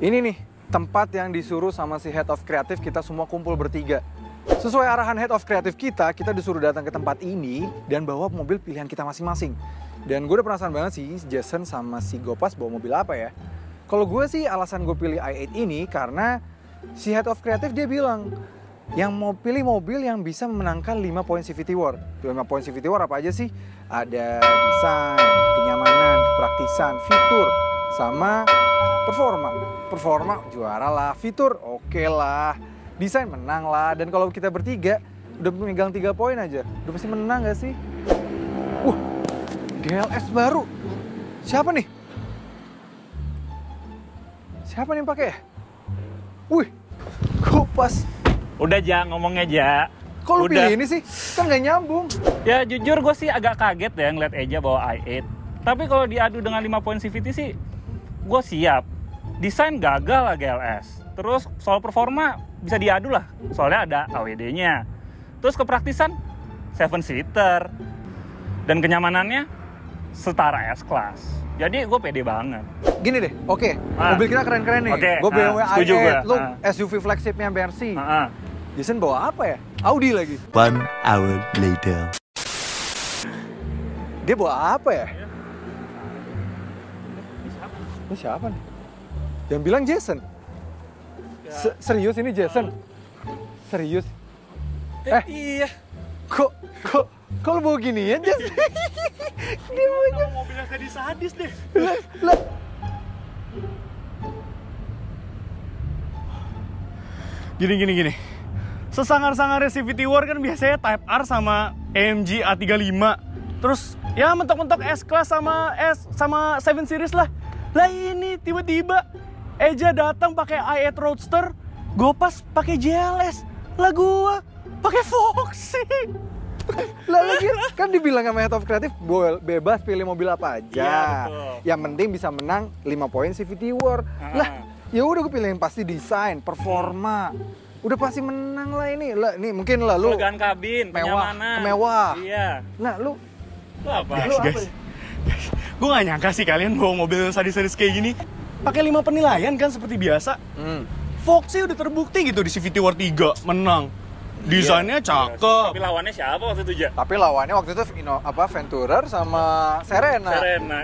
Ini nih, tempat yang disuruh sama si Head of Creative kita semua kumpul bertiga. Sesuai arahan Head of Creative kita disuruh datang ke tempat ini dan bawa mobil pilihan kita masing-masing. Dan gue udah penasaran banget sih, Jason sama si Gopas bawa mobil apa ya. Kalau gue sih alasan gue pilih i8 ini karena si Head of Creative dia bilang yang mau pilih mobil yang bisa memenangkan 5 poin CVT Award. 5 poin CVT Award apa aja sih? Ada desain, kenyamanan, kepraktisan, fitur, sama performa juara lah, fitur oke lah, desain menang lah. Dan kalau kita bertiga udah memegang 3 poin aja, udah pasti menang gak sih? GLS baru, siapa nih? Siapa nih yang pakai? Wih, Gopas. Udah Ja, ngomongnya Ja. Kok lu pilih ini sih? Kan gak nyambung. Ya jujur gue sih agak kaget ya ngeliat Eja bawa i8. Tapi kalau diadu dengan 5 poin CVT sih, gue siap. Desain gagal lah GLS. Terus soal performa bisa diadu lah, soalnya ada AWD-nya. Terus kepraktisan 7-seater. Dan kenyamanannya setara S-Class. Jadi gue pede banget. Gini deh, oke. Mobil kita keren-keren nih. Gue BMW i8, lu SUV flagshipnya Mercy. Jason bawa apa ya? Audi lagi. 1 hour later. Dia bawa apa ya? Ini siapa nih? Yang bilang Jason. Serius ini Jason? Serius? Iya. Kok lu bawa ginian, Jason? Dia bawanya mobilnya sadis deh. Lah. Gini. Sesangar-sangarnya CVT War kan biasanya Type R sama AMG A35. Terus ya mentok-mentok S-Class sama 7 Series lah. Lah ini tiba-tiba Eja datang pakai i8 Roadster, Gopas pakai GLS. Lah gua pakai Foxy. Lah lagi kan dibilang sama Head of Creative bebas pilih mobil apa aja. Iya, yang penting bisa menang 5 poin CVT War. Lah, ya udah gue pilih yang pasti desain, performa. Udah pasti menang lah ini. Lah, nih mungkin lah lu kelegaan kabin, kenyamanan. Mewah. Iya. Nah, lu apa? Guys. Gue gak nyangka sih kalian bawa mobil sadis-sadis kayak gini. Pakai 5 penilaian kan seperti biasa. Foxy udah terbukti gitu di CVT War 3 menang. Desainnya cakep. Tapi lawannya siapa waktu itu, Ja? Tapi lawannya waktu itu Venturer sama Serena.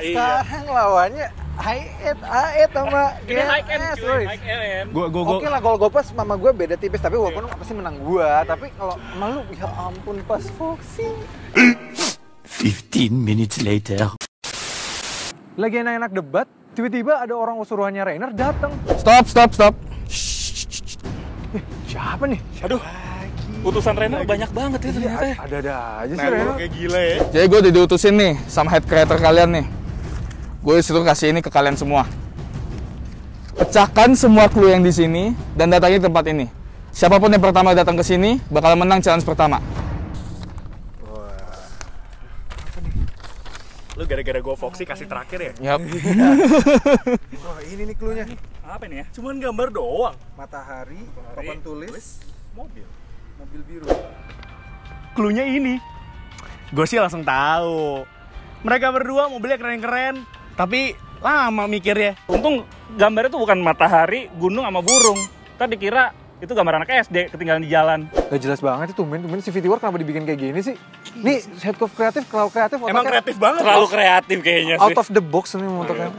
Iya. Sekarang lawannya i8 sama Ini high end GLS. cuy, high end. Oke lah, kalau gue pas mama gue beda tipis, tapi walaupun pasti menang gue. Tapi kalau malu, ya ampun pas Foxy. 15 minutes later. Lagi enak-enak debat, tiba-tiba ada orang suruhannya Rainer datang. Stop. Siapa nih? Aduh. Utusan Rainer banyak banget ya ternyata. Ada aja sih Rainer. Kayak gila ya. Jadi gue udah diutusin nih sama head creator kalian nih. Gue disuruh kasih ini ke kalian semua. Pecahkan semua clue yang di sini dan datangi tempat ini. Siapapun yang pertama datang ke sini bakal menang challenge pertama. Lu gara-gara gue Foxy kasih terakhir ya? Yap. Wah, ini nih cluenya. Apa nih ya? Cuman gambar doang. Matahari, papan tulis, mobil biru. Cluenya ini. Gue sih langsung tahu. Mereka berdua mobilnya keren-keren, tapi lama mikirnya. Untung gambarnya tuh bukan matahari, gunung sama burung. Tadi dikira itu gambar anak SD ketinggalan di jalan. Gak jelas banget itu, tumben CVT War kenapa dibikin kayak gini sih? Nih, Head of Creative, kalau kreatif Emang kreatif banget. Terlalu kreatif kayaknya sih. Out of the box nih motornya.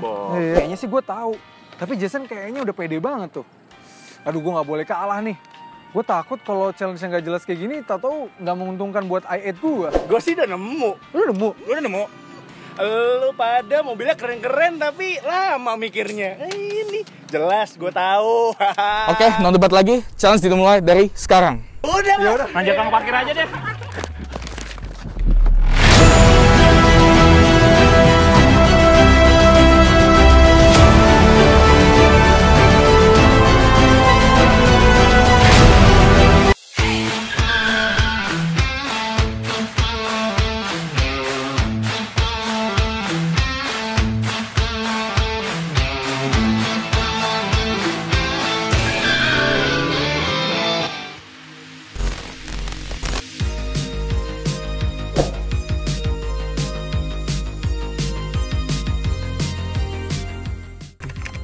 Kayaknya sih gue tahu. Tapi Jason kayaknya udah pede banget tuh. Aduh, gue gak boleh kalah nih. Gue takut kalau challenge yang gak jelas kayak gini, tau-tau gak menguntungkan buat i8 gue. Gue sih udah nemu. Lu nemu? Lu pada mobilnya keren-keren tapi lama mikirnya. Ini jelas gue tahu. Oke, no debat lagi. Challenge dimulai dari sekarang. Udah. Manjat tukang parkir aja deh.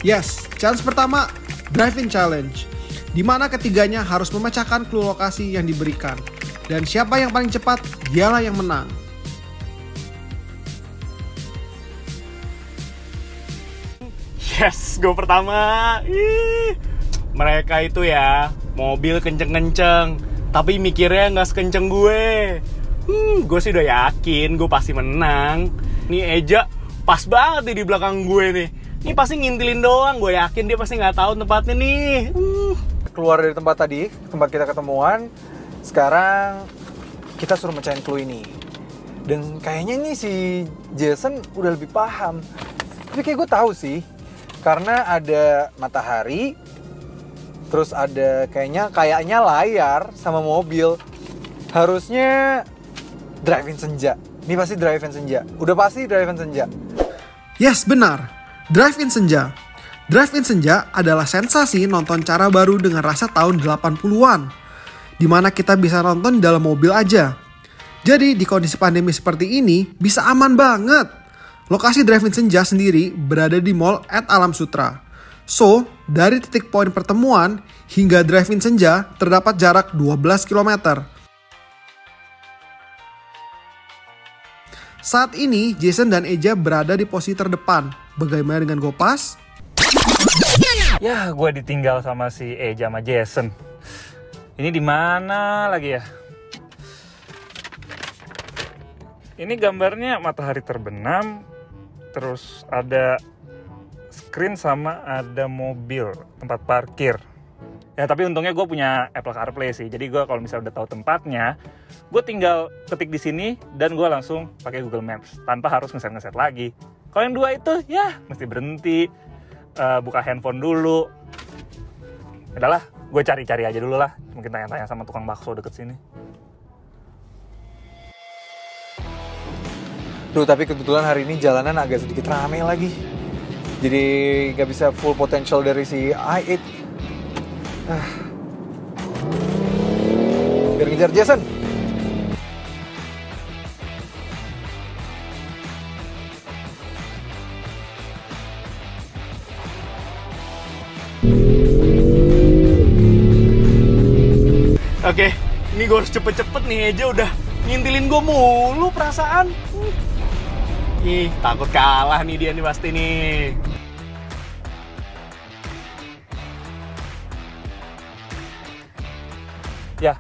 Yes, challenge pertama Drive-In Challenge, di mana ketiganya harus memecahkan clue lokasi yang diberikan. Dan siapa yang paling cepat, dialah yang menang. Yes, gue pertama. Mereka itu ya, mobil kenceng-kenceng, tapi mikirnya nggak sekenceng gue. Gue sih udah yakin gue pasti menang. Nih Eja pas banget nih di belakang gue nih. Ini pasti ngintilin doang, gue yakin dia pasti nggak tahu tempatnya nih. Keluar dari tempat tadi, tempat kita ketemuan, sekarang kita suruh mecahin clue ini. Dan kayaknya nih si Jason udah lebih paham. Tapi kayak gue tahu sih, karena ada matahari, terus ada kayaknya layar sama mobil. Harusnya drive-in senja. Ini pasti drive-in senja. Udah pasti drive-in senja. Yes, benar. Drive-In Senja. Drive-In Senja adalah sensasi nonton cara baru dengan rasa tahun 80-an. Di mana kita bisa nonton di dalam mobil aja. Jadi di kondisi pandemi seperti ini bisa aman banget. Lokasi Drive-In Senja sendiri berada di Mall at Alam Sutra. So, dari titik poin pertemuan hingga Drive-In Senja terdapat jarak 12 km. Saat ini, Jason dan Eja berada di posisi terdepan. Bagaimana dengan Gopas? Ya, gue ditinggal sama si Eja sama Jason. Ini di mana lagi ya? Ini gambarnya matahari terbenam, terus ada screen sama ada mobil, tempat parkir. Ya tapi untungnya gue punya Apple CarPlay sih, jadi gue kalau misalnya udah tahu tempatnya, gue tinggal ketik di sini dan gue langsung pakai Google Maps tanpa harus ngeset lagi. Kalau yang dua itu ya mesti berhenti, buka handphone dulu. Udahlah, gue cari-cari aja dulu lah, mungkin tanya-tanya sama tukang bakso deket sini. Duh, tapi kebetulan hari ini jalanan agak sedikit rame lagi. Jadi gak bisa full potential dari si i8. Biar ngejar Jason. Oke, ini gue harus cepet-cepet nih, Eja udah ngintilin gue mulu perasaan. Ih, takut kalah nih dia nih pasti nih. Ya,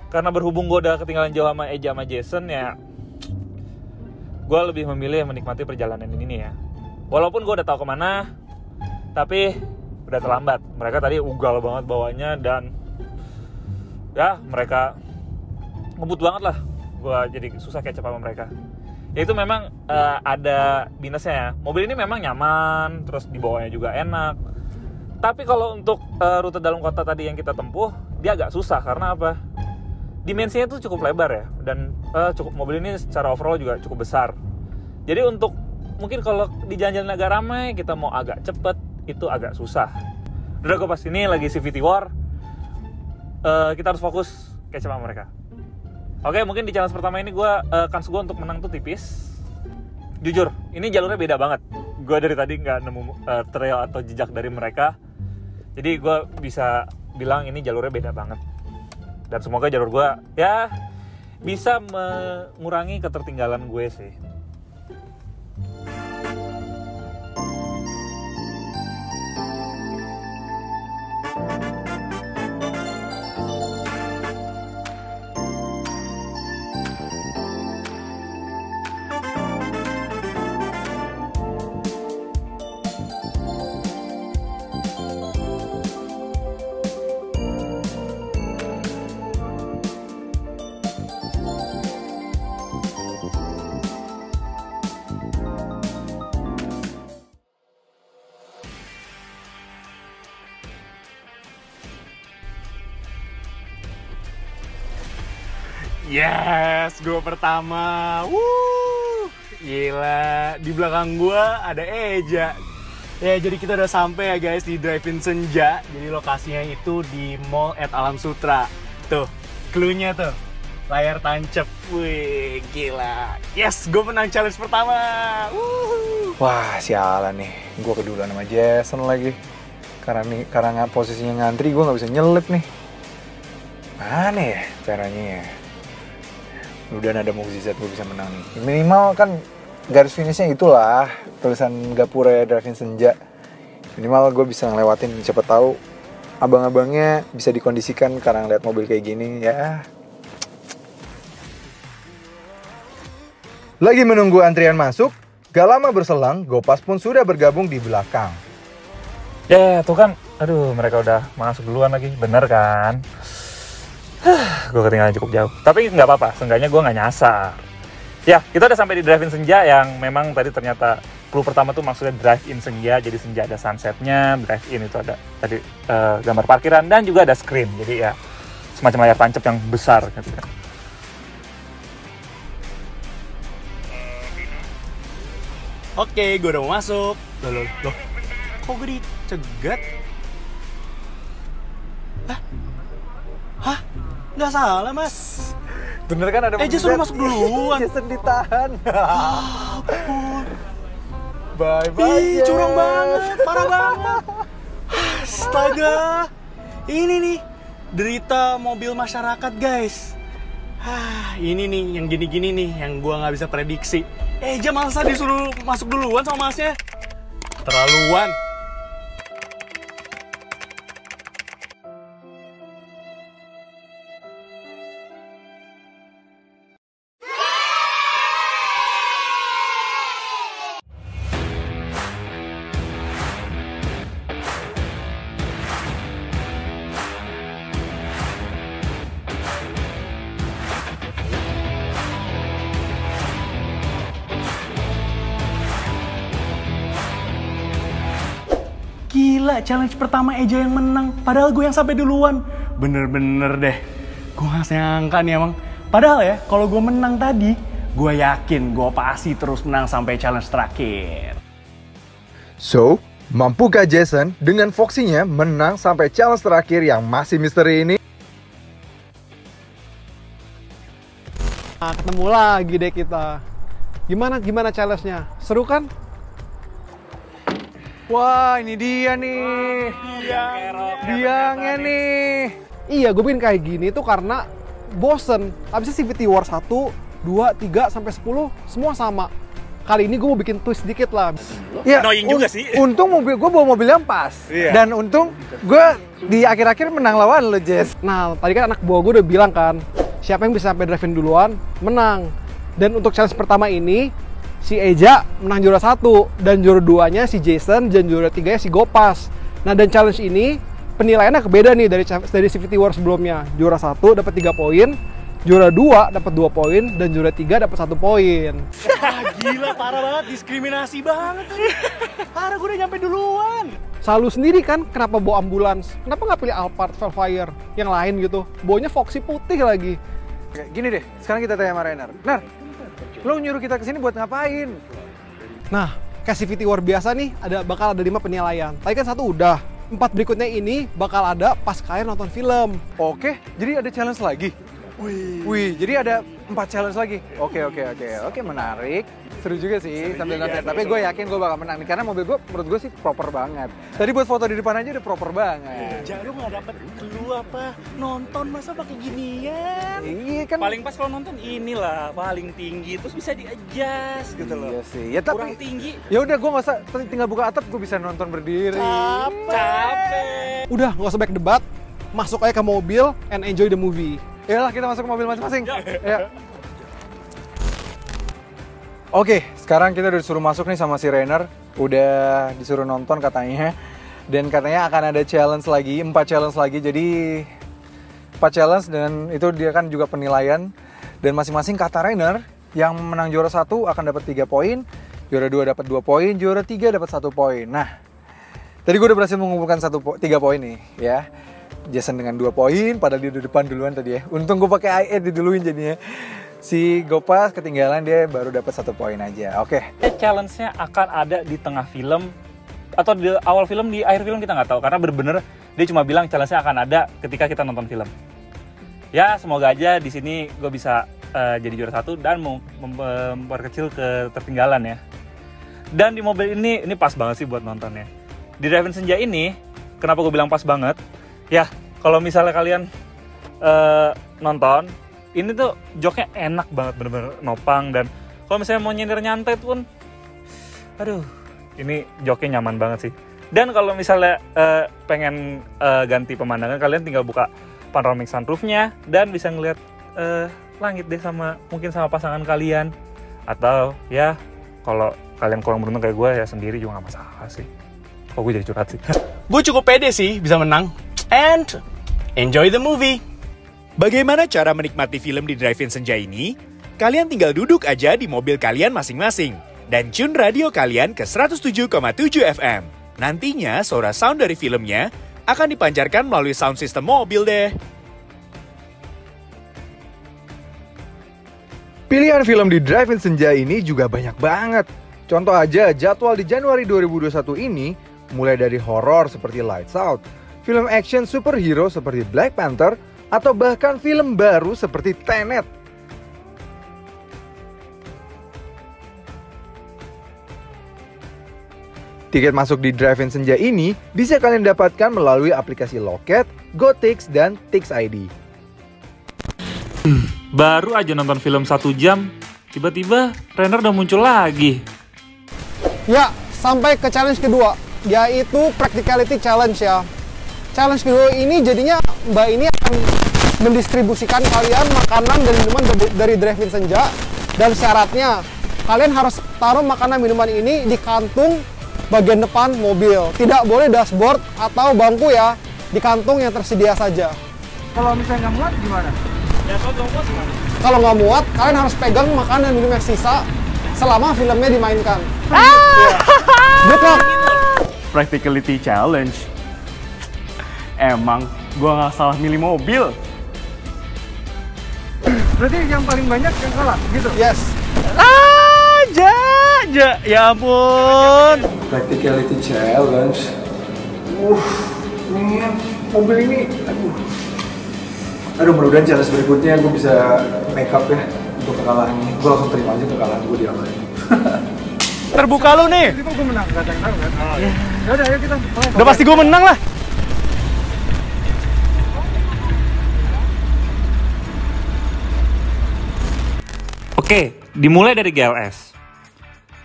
karena berhubung gue udah ketinggalan jauh sama Eja sama Jason ya, gue lebih memilih menikmati perjalanan ini nih ya. Walaupun gue udah tahu kemana, tapi udah terlambat. Mereka tadi ugal banget bawanya dan ya mereka ngebut banget lah. Gue jadi susah kecap sama mereka. Ya itu memang ada minusnya ya. Mobil ini memang nyaman, terus dibawanya juga enak. Tapi kalau untuk rute dalam kota tadi yang kita tempuh, dia agak susah karena apa? Dimensinya tuh cukup lebar ya, dan mobil ini secara overall juga cukup besar. Jadi untuk mungkin kalau di jalan-jalan agak ramai, kita mau agak cepet, itu agak susah. Udah gue pas ini lagi CVT War, kita harus fokus kayak sama mereka. Oke, mungkin di challenge pertama ini kans gue untuk menang tuh tipis. Jujur, ini jalurnya beda banget. Gue dari tadi nggak nemu trail atau jejak dari mereka. Jadi gue bisa bilang ini jalurnya beda banget. Dan semoga jalur gue ya bisa mengurangi ketertinggalan gue sih. Yes, gue pertama. Gila, di belakang gue ada Eja. Ya, jadi kita udah sampai ya guys di Drive-In Senja. Jadi lokasinya itu di Mall at Alam Sutra. Tuh, clue-nya tuh. Layar tancap. Wih, gila. Yes, gue menang challenge pertama. Wah, sialan nih. Gue keduluan sama Jason lagi. Karena posisinya ngantri, gue nggak bisa nyelip nih. Mana ya caranya ya? Mudah-mudahan ada mukjizat gue bisa menang nih. Minimal kan garis finishnya itulah tulisan Gapura Drive-In Senja. Minimal gue bisa ngelewatin, siapa tahu abang-abangnya bisa dikondisikan karena ngeliat mobil kayak gini ya. Lagi menunggu antrian masuk, gak lama berselang, Gopas pun sudah bergabung di belakang. Ya, tuh kan. Aduh, mereka udah masuk duluan lagi. Bener kan? Gue ketinggalan cukup jauh. Tapi nggak apa-apa, seenggaknya gue nggak nyasar. Ya, kita udah sampai di Drive-In Senja yang memang tadi ternyata clue pertama tuh maksudnya Drive-In Senja. Jadi Senja ada sunsetnya, Drive-In itu ada tadi gambar parkiran dan juga ada screen. Jadi ya semacam layar tancap yang besar gitu kan. Oke, gue udah mau masuk. Loh. Kok gue dicegat? Hah? Nggak salah, Mas. Bener kan ada mukjizat? Suruh masuk duluan. Jason ditahan. Ampun. Bye-bye. Ih, curang banget, parah banget. Astaga. Ini nih, derita mobil masyarakat, guys. Ini nih, yang gini-gini nih, yang gua nggak bisa prediksi. Eja masa disuruh masuk duluan sama masnya? Terlaluan. Gila, challenge pertama Eja yang menang. Padahal gue yang sampai duluan. Bener-bener deh. Gue gak nyangka nih emang. Padahal ya, kalau gue menang tadi, gue yakin gue pasti terus menang sampai challenge terakhir. So, mampukah Jason dengan Foxy-nya menang sampai challenge terakhir yang masih misteri ini? Nah, ketemu lagi deh kita. Gimana challenge-nya? Seru kan? Wah, ini dia nih. Biangnya nih. Iya, gue bikin kayak gini tuh karena bosen. Habisnya CVT War 1, 2, 3, sampai 10, semua sama. Kali ini gue mau bikin twist dikit lah. Ya, Annoying juga sih. Untung gue bawa mobil yang pas. Iya. Dan untung gue di akhir-akhir menang lawan lo, Jess. Nah, tadi kan anak buah gue udah bilang kan, siapa yang bisa sampai drive-in duluan, menang. Dan untuk challenge pertama ini, si Eja menang juara 1, dan juara 2-nya si Jason, dan juara 3-nya si Gopas. Nah, dan challenge ini penilaiannya beda nih dari CVT War sebelumnya. Juara 1 dapat 3 poin, juara 2 dapat 2 poin, dan juara 3 dapat 1 poin. Gila, parah banget, diskriminasi banget tadi. Parah, gue udah nyampe duluan. Selalu sendiri kan, kenapa bawa ambulans? Kenapa nggak pilih Alphard, Velfire, yang lain gitu? Bawanya Foxy putih lagi. Oke, gini deh, sekarang kita tanya sama Rainer. Nar, lo nyuruh kita kesini buat ngapain? Nah, kayak CVT War biasa nih, bakal ada 5 penilaian. Tadi kan 1 udah. 4 berikutnya ini bakal ada pas kalian nonton film. Oke, jadi ada challenge lagi? Wih, jadi ada 4 challenge lagi? Oke, menarik. Seru juga sih sambil nonton. Tapi gue yakin gue bakal menang nih, karena mobil gue menurut gue sih proper banget. Tadi buat foto di depan aja udah proper banget. Jarum nggak dapet clue apa? Nonton masa pakai ginian? Iya kan? Paling pas kalau nonton inilah paling tinggi, terus bisa di-adjust gitu loh. Iya sih. Ya tapi Kurang tinggi. ya udah gue nggak usah tinggal buka atap, gue bisa nonton berdiri. Capek. Udah, nggak usah banyak debat. Masuk aja ke mobil and enjoy the movie. Yalah, kita masuk ke mobil masing-masing. Ya. Oke, sekarang kita udah disuruh masuk nih sama si Rainer. Udah disuruh nonton katanya. Dan katanya akan ada challenge lagi, 4 challenge lagi. Jadi 4 challenge dan itu dia kan juga penilaian. Dan masing-masing kata Rainer, yang menang juara 1 akan dapat 3 poin, juara 2 dapat 2 poin, juara 3 dapat 1 poin. Nah, tadi gue udah berhasil mengumpulkan 3 poin nih, ya. Jason dengan 2 poin, padahal dia udah depan duluan tadi ya. Untung gue pakai i8 diduluin jadinya. Si Gopas ketinggalan, dia baru dapat 1 poin aja. Oke. Challenge-nya akan ada di tengah film atau di awal film, di akhir film kita nggak tahu, karena bener-bener dia cuma bilang challenge-nya akan ada ketika kita nonton film. Ya semoga aja di sini gue bisa jadi juara 1 dan memperkecil ketertinggalan ya. Dan di mobil ini pas banget sih buat nontonnya. Di Drive-In Senja ini kenapa gue bilang pas banget? Ya, kalau misalnya kalian nonton, ini tuh joknya enak banget, bener-bener nopang. Dan kalau misalnya mau nyender nyantai pun, aduh, ini joknya nyaman banget sih. Dan kalau misalnya pengen ganti pemandangan, kalian tinggal buka panoramic sunroofnya dan bisa ngeliat langit deh mungkin sama pasangan kalian. Atau ya kalau kalian kurang beruntung kayak gue ya sendiri juga gak masalah sih. Kok gue jadi curhat sih? Gue cukup pede sih bisa menang. And enjoy the movie. Bagaimana cara menikmati film di Drive-In Senja ini? Kalian tinggal duduk aja di mobil kalian masing-masing dan tune radio kalian ke 107,7 FM. Nantinya suara sound dari filmnya akan dipancarkan melalui sound system mobil deh. Pilihan film di Drive-In Senja ini juga banyak banget. Contoh aja jadwal di Januari 2021 ini mulai dari horor seperti Lights Out, film action superhero seperti Black Panther, atau bahkan film baru seperti Tenet. Tiket masuk di Drive-In Senja ini bisa kalian dapatkan melalui aplikasi Loket, GoTix, dan Tix ID. Baru aja nonton film 1 jam, tiba-tiba Renner udah muncul lagi. Ya, sampai ke challenge kedua, yaitu Practicality Challenge ya. Challenge kedua ini jadinya Mbak ini akan mendistribusikan kalian makanan dan minuman dari Drive-In Senja. Dan syaratnya, kalian harus taruh makanan minuman ini di kantung bagian depan mobil. Tidak boleh dashboard atau bangku ya, di kantung yang tersedia saja. Kalau misalnya nggak muat gimana? Ya kalau nggak muat gimana? Kalau nggak muat, kalian harus pegang makanan dan minum yang sisa selama filmnya dimainkan. Good luck! Practicality Challenge. Emang gue nggak salah milih mobil. Berarti yang paling banyak yang kalah gitu? Yes. Ya ampun. Practicality Challenge. Ini mobil ini, aduh mudah-mudahan challenge berikutnya gue bisa make up ya untuk kekalahan ini. Gue langsung terima aja kekalahan gue di awal ini. Terbuka lu nih. Jadi kok gue menang, gak ada yang tahu kan? Yaudah, ayo kita. Udah pasti gue menang lah. Oke, dimulai dari GLS.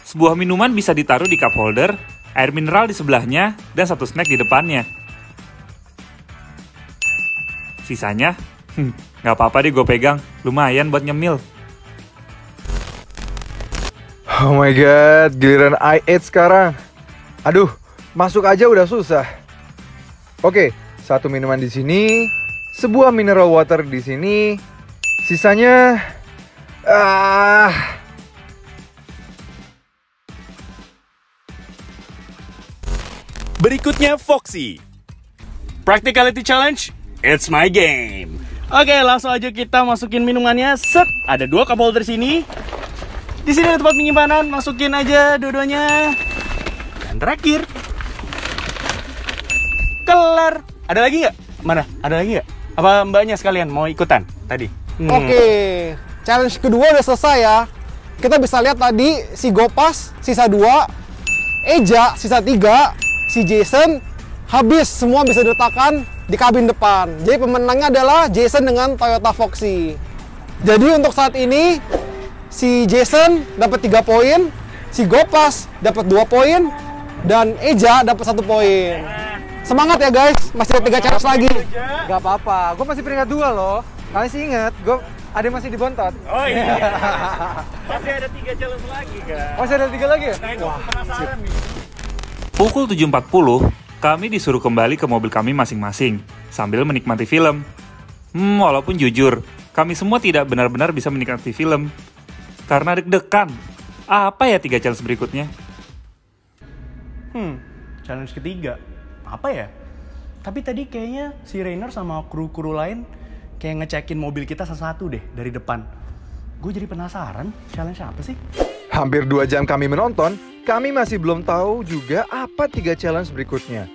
Sebuah minuman bisa ditaruh di cup holder, air mineral di sebelahnya, dan satu snack di depannya. Sisanya, nggak apa-apa deh gue pegang, lumayan buat nyemil. Oh my god, giliran i8 sekarang. Aduh, masuk aja udah susah. Oke, satu minuman di sini, sebuah mineral water di sini, sisanya Berikutnya Foxy. Practicality Challenge, it's my game. Oke, langsung aja kita masukin minumannya. Set, ada 2 cup holder sini. Di sini ada tempat penyimpanan, masukin aja dua-duanya. Dan terakhir, kelar. Ada lagi nggak? Mana? Ada lagi nggak? Apa mbaknya sekalian mau ikutan tadi? Oke, challenge kedua udah selesai ya. Kita bisa lihat tadi si Gopas sisa 2, Eja sisa 3, si Jason habis semua bisa diletakkan di kabin depan. Jadi pemenangnya adalah Jason dengan Toyota Foxy. Jadi untuk saat ini si Jason dapat 3 poin, si Gopas dapat 2 poin, dan Eja dapat 1 poin. Semangat ya guys, masih ada 3 challenge lagi. Gak apa-apa, gue masih peringkat 2 loh. Kalian sih inget, gue ada masih dibontot. Oh iya, masih ada 3 challenge lagi kan? Masih ada 3 lagi ya? Wah, penasaran nih. Pukul 7.40, kami disuruh kembali ke mobil kami masing-masing, sambil menikmati film. Walaupun jujur, kami semua tidak benar-benar bisa menikmati film. Karena deg-degan. Apa ya 3 challenge berikutnya? Challenge ketiga. Apa ya? Tapi tadi kayaknya si Rainer sama kru-kru lain kayak ngecekin mobil kita satu-satu deh dari depan. Gue jadi penasaran, challenge apa sih? Hampir 2 jam kami menonton, kami masih belum tahu juga apa 3 challenge berikutnya.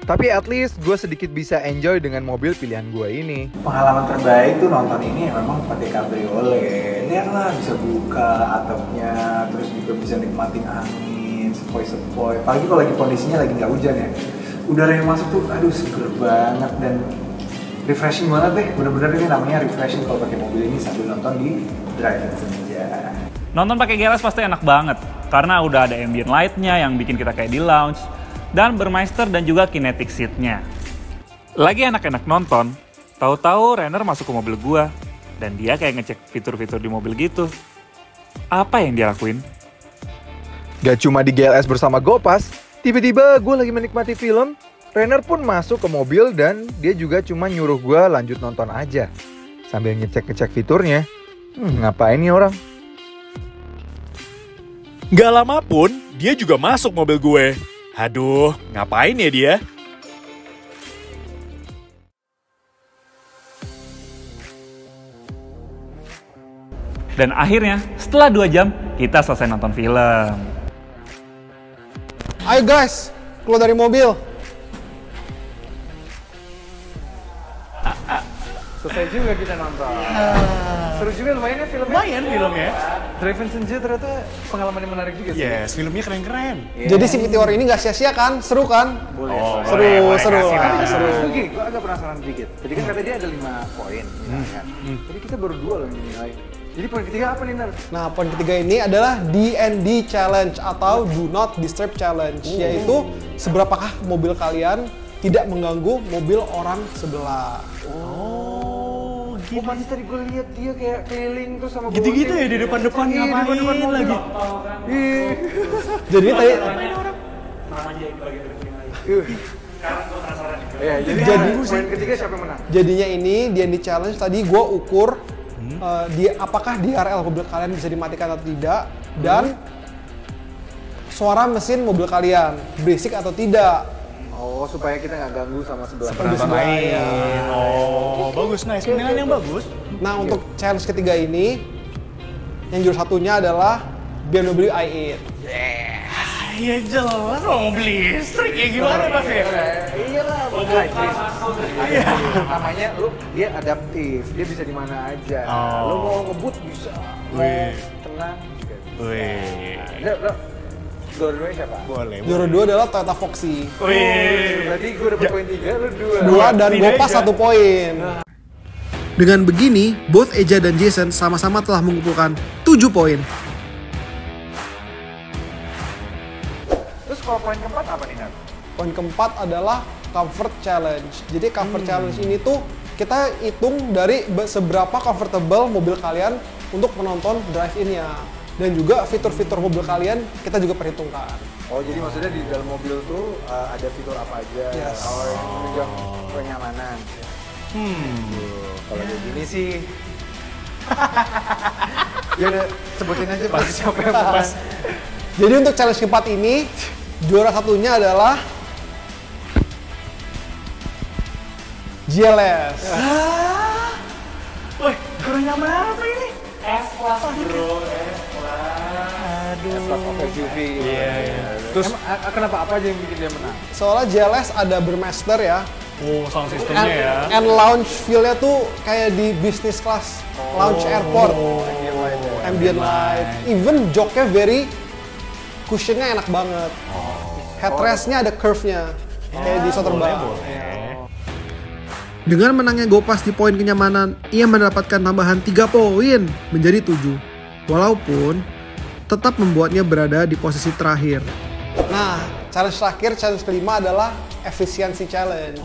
Tapi at least gue sedikit bisa enjoy dengan mobil pilihan gue ini. Pengalaman terbaik tuh nonton ini memang pakai cabriolet. Lihatlah, bisa buka atapnya, terus juga bisa nikmatin angin, sepoi-sepoi. Apalagi kalau lagi kondisinya lagi nggak hujan ya. udara yang masuk tuh, aduh seger banget dan refreshing banget deh. Bener-bener ini namanya refreshing kalau pakai mobil ini sambil nonton di Drive-In Senja. Nonton pakai GLS pasti enak banget, karena udah ada ambient light-nya yang bikin kita kayak di lounge, dan Burmeister dan juga kinetic seat-nya. Lagi enak-enak nonton, tahu-tahu Renner masuk ke mobil gua, dan dia kayak ngecek fitur-fitur di mobil gitu. Apa yang dia lakuin? Gak cuma di GLS bersama Gopas, tiba-tiba gue lagi menikmati film, Renner pun masuk ke mobil dan dia juga cuma nyuruh gue lanjut nonton aja. Sambil ngecek-ngecek fiturnya, ngapain nih orang? Gak lama pun, dia juga masuk mobil gue. Aduh, ngapain ya dia? Dan akhirnya, setelah 2 jam, kita selesai nonton film. Ayo guys, keluar dari mobil. Selesai juga kita nonton. Seru juga lumayan ya filmnya. Lumayan filmnya. Drive-In Senja ternyata pengalaman yang menarik juga sih. Yes, filmnya keren-keren. Jadi CVT War ini nggak sia-sia kan? Seru kan? Boleh. Seru. Itu gini, gue agak penasaran sedikit. Tadi kan katanya dia ada 5 poin. Kan? Jadi kita baru 2 loh yang dinilai. Jadi poin ketiga apa nih, Nar? Nah, poin ketiga ini adalah D&D Challenge atau Do Not Disturb Challenge, yaitu seberapakah mobil kalian tidak mengganggu mobil orang sebelah. Oh, pantes tadi gue lihat dia kayak keliling terus sama Gitu-gitu ya di depan-depan ngapain lagi. Jadi tadi jadi poin ketiga siapa yang menang? jadinya ini D&D Challenge tadi gue ukur apakah DRL mobil kalian bisa dimatikan atau tidak, dan suara mesin mobil kalian berisik atau tidak. Oh, supaya kita nggak ganggu sama sebelah Lain. Oh, bagus, nice. Penilaian yang bagus. Nah, untuk challenge ketiga ini, yang juara satunya adalah BMW i8. Ya jelas mau beli listrik ya gimana Mas ya? Iyalah, namanya lu dia adaptif, dia bisa di mana aja. Lu mau ngebut bisa, mau tenang juga. Bisa. Dua-duanya siapa? Boleh. Juara 2 adalah Toyota Foxy. Berarti gue dapet poin 3, lu 2. 2 dan Gopas 1 poin. Dengan begini, both Eja dan Jason sama-sama telah mengumpulkan 7 poin. Terus kalau poin keempat apa nih, Nar? Poin keempat adalah Comfort Challenge. Jadi Comfort Challenge ini tuh kita hitung dari seberapa comfortable mobil kalian untuk menonton drive-in-nya. Dan juga fitur-fitur mobil kalian kita juga perhitungkan. Oh, jadi maksudnya di dalam mobil tuh ada fitur apa aja? Yes. Oh, yang menunjang kenyamanan. Kalau kayak gini sih. Ya udah, sebutin aja pas siapa yang pas. Jadi untuk challenge keempat ini, juara satunya adalah GLS. Woi, kurang nyaman apa ini? S-Class bro, S-Class of SUV. Iya. Terus kenapa apa aja yang bikin dia menang? Soalnya GLS ada Burmeister ya. Oh, sound systemnya ya. And lounge feel-nya tuh kayak di business class, lounge airport. Ambient light. Even joknya very cushionnya enak banget. Headrestnya ada curve-nya. Kayak di so terbang. Dengan menangnya Gopas di poin kenyamanan, ia mendapatkan tambahan 3 poin menjadi 7. Walaupun tetap membuatnya berada di posisi terakhir. Nah, challenge terakhir, challenge kelima adalah efisiensi challenge.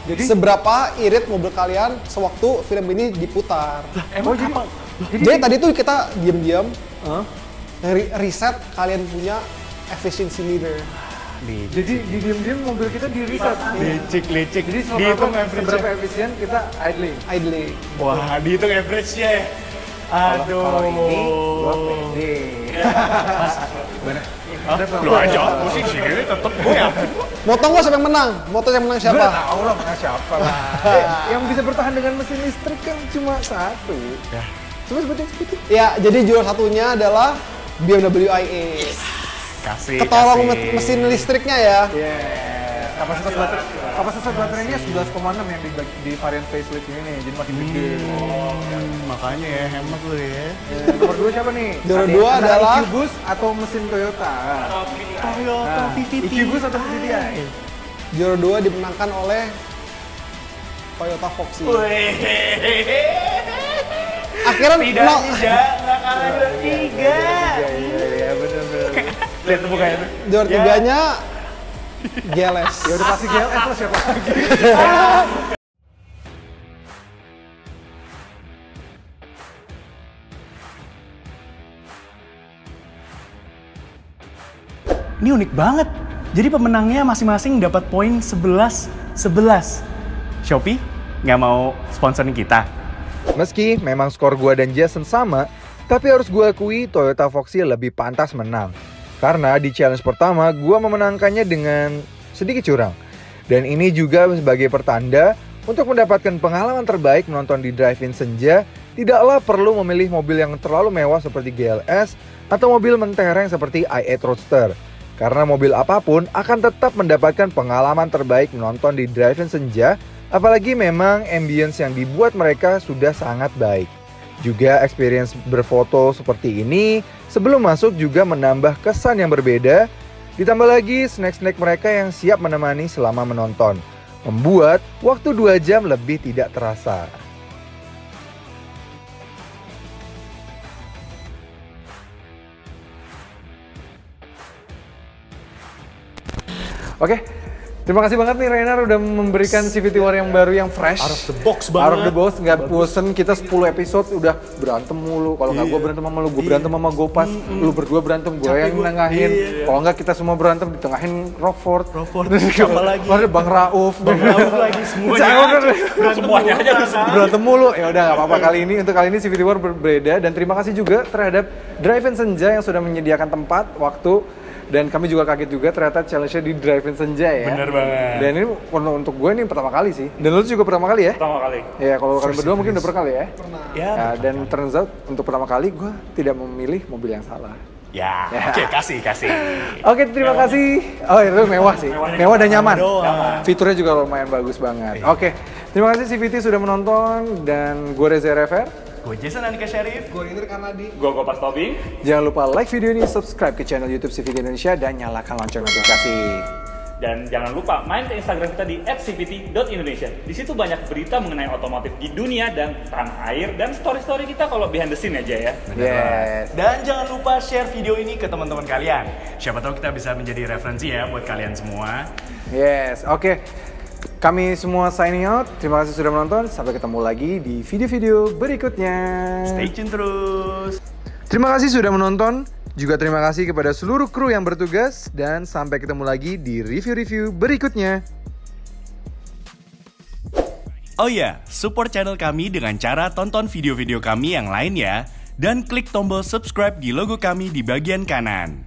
Jadi seberapa irit mobil kalian sewaktu film ini diputar. Jadi tadi tuh kita diam-diam reset kalian punya efficiency meter. Jadi di diam-diam mobil kita di reset. Licik. Jadi Dihitung seberapa average-nya. efisien kita idling. Idling. Wah, dihitung average-nya ya. Aduh. Kalau ini gua pede. Lu aja, musik sih, tetep gue ya. Motong lo siapa yang menang? Motong yang menang siapa? Tahu lah mana siapa lah. Yang bisa bertahan dengan mesin listrik kan cuma satu. Ya. Coba sebutin. Ya, jadi juara satunya adalah BMW i8. Kasih. Ketolong mesin listriknya ya. Kapasitas baterai. Kapasitas baterainya 11,6 yang di varian facelift ini nih, jadi makin gede. Makanya ya hemat lu ya. Nomor 2 siapa nih? Juara 2 adalah EQ Boost atau mesin Toyota? Toyota EQ Boost atau VVTi? juara 2 dimenangkan oleh Toyota Foxy. Akhirnya nggak kalah juara 3. Iya, bener. Lihat tuh mukanya tuh. Juara 3-nya GLS. Ya udah pasti GLS lah siapa lagi. Ini unik banget. Jadi pemenangnya masing-masing dapat poin 11. Shopee nggak mau sponsorin kita. Meski memang skor gua dan Jason sama, tapi harus gua akui Toyota Foxy lebih pantas menang. Karena di challenge pertama gua memenangkannya dengan sedikit curang. Dan ini juga sebagai pertanda untuk mendapatkan pengalaman terbaik menonton di Drive-In Senja, tidaklah perlu memilih mobil yang terlalu mewah seperti GLS atau mobil mentereng seperti i8 Roadster. Karena mobil apapun akan tetap mendapatkan pengalaman terbaik menonton di Drive-In Senja, apalagi memang ambience yang dibuat mereka sudah sangat baik. Juga experience berfoto seperti ini sebelum masuk juga menambah kesan yang berbeda. Ditambah lagi snack-snack mereka yang siap menemani selama menonton, membuat waktu 2 jam lebih tidak terasa. Oke, terima kasih banget nih Reiner udah memberikan CVT War yang baru yang fresh. Out of the box banget. Out of the box, nggak bosen. Kita 10 episode udah berantem mulu. Kalau nggak gue berantem sama lu, gue berantem sama Gopas. Lu berdua berantem, gue yang nengahin. Kalau nggak kita semua berantem, ditengahin Rockford. Siapa lagi? Ada Bang Rauf. lagi semuanya Semuanya aja Berantem mulu. Ya udah nggak apa-apa kali ini. Untuk kali ini CVT War berbeda. Dan terima kasih juga terhadap Drive-In Senja yang sudah menyediakan tempat, waktu. Dan kami juga kaget juga ternyata challenge-nya di Drive-In Senja ya. Bener banget. Dan ini untuk gue ini pertama kali sih. Dan lu juga pertama kali ya? Pertama kali. Ya kalau kalian berdua mungkin udah pernah kali ya? Ya. Ya, dan turns out untuk pertama kali gue tidak memilih mobil yang salah. Ya. Oke, kasih. Oke, terima kasih. Oh itu mewah sih. Mewah dan nyaman. Doang. Fiturnya juga lumayan bagus banget. Oke, terima kasih CVT sudah menonton. Dan gue Reza RFR. Gue Jason Andika Syarif. Gue Indri Kanadi. Gue Gopas Tobing. Jangan lupa like video ini, subscribe ke channel YouTube CVT Indonesia, dan nyalakan lonceng notifikasi. Dan jangan lupa main ke Instagram kita di @cvt.indonesia. Di situ banyak berita mengenai otomotif di dunia dan tanah air, dan story-story kita kalau behind the scene aja ya. Yes. Dan jangan lupa share video ini ke teman-teman kalian. Siapa tahu kita bisa menjadi referensi ya buat kalian semua. Yes, oke. Kami semua signing out. Terima kasih sudah menonton. Sampai ketemu lagi di video-video berikutnya. Stay tune terus. Terima kasih sudah menonton. Juga terima kasih kepada seluruh kru yang bertugas. Dan sampai ketemu lagi di review-review berikutnya. Oh ya, support channel kami dengan cara tonton video-video kami yang lain ya. Dan klik tombol subscribe di logo kami di bagian kanan.